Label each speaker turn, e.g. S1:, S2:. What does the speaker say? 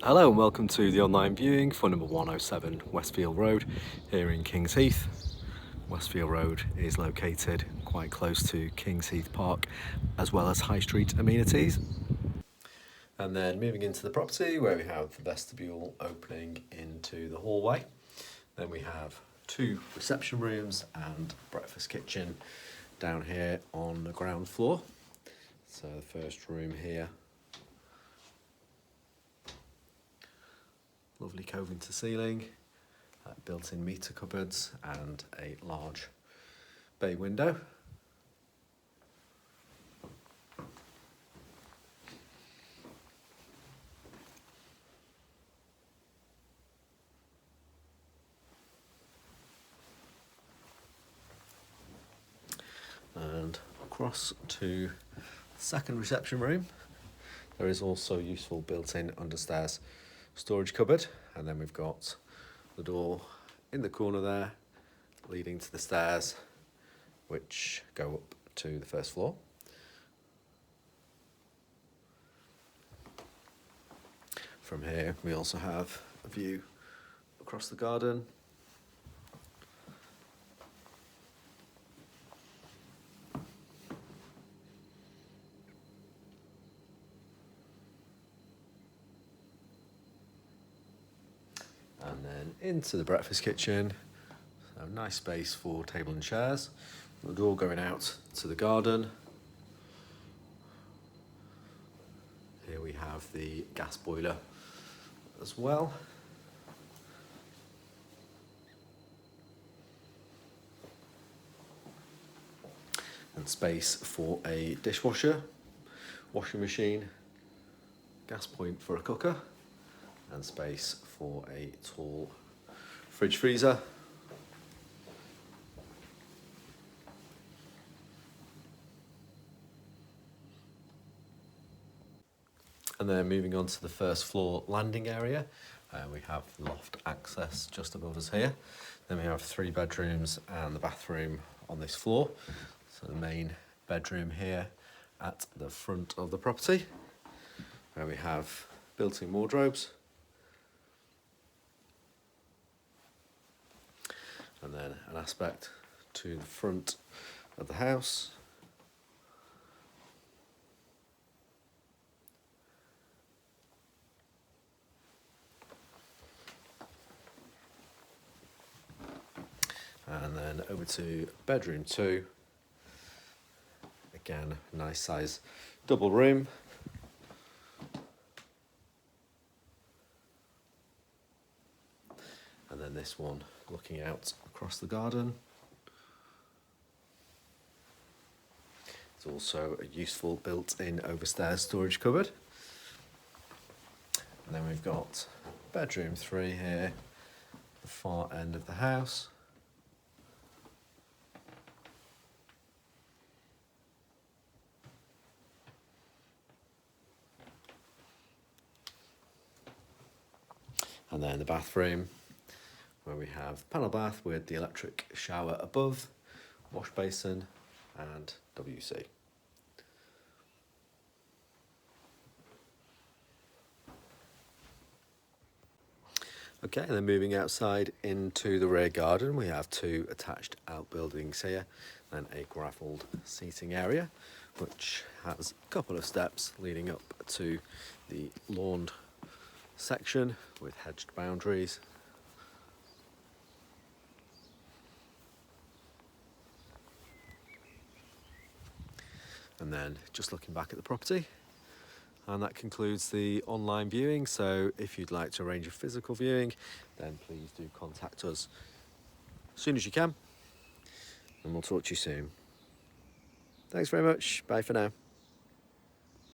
S1: Hello and welcome to the online viewing for number 107 Westfield Road here in Kings Heath. Westfield Road is located quite close to Kings Heath Park as well as high street amenities. And then moving into the property where we have the vestibule opening into the hallway. Then we have two reception rooms and breakfast kitchen down here on the ground floor. So the first room here, lovely coving to ceiling, built-in meter cupboards and a large bay window. And across to the second reception room, there is also useful built-in understairs storage cupboard, and then we've got the door in the corner there leading to the stairs which go up to the first floor. From here we also have a view across the garden. And then into the breakfast kitchen, so nice space for table and chairs. The door going out to the garden. Here we have the gas boiler as well. And space for a dishwasher, washing machine, gas point for a cooker, and space for a tall fridge freezer. And then moving on to the first floor landing area, we have loft access just above us here. Then we have 3 bedrooms and the bathroom on this floor. So the main bedroom here at the front of the property, where we have built-in wardrobes. And then an aspect to the front of the house. And then over to bedroom 2. Again, nice size double room. And then this one looking out across the garden. It's also a useful built-in overstairs storage cupboard. And then we've got bedroom 3 here, the far end of the house. And then the bathroom, where we have panel bath with the electric shower above, wash basin and WC. Okay, and then moving outside into the rear garden, we have 2 attached outbuildings here, and a gravelled seating area, which has a couple of steps leading up to the lawned section with hedged boundaries. And then just looking back at the property, and that concludes the online viewing. So if you'd like to arrange a physical viewing, then please do contact us as soon as you can, and we'll talk to you soon. Thanks very much. Bye for now.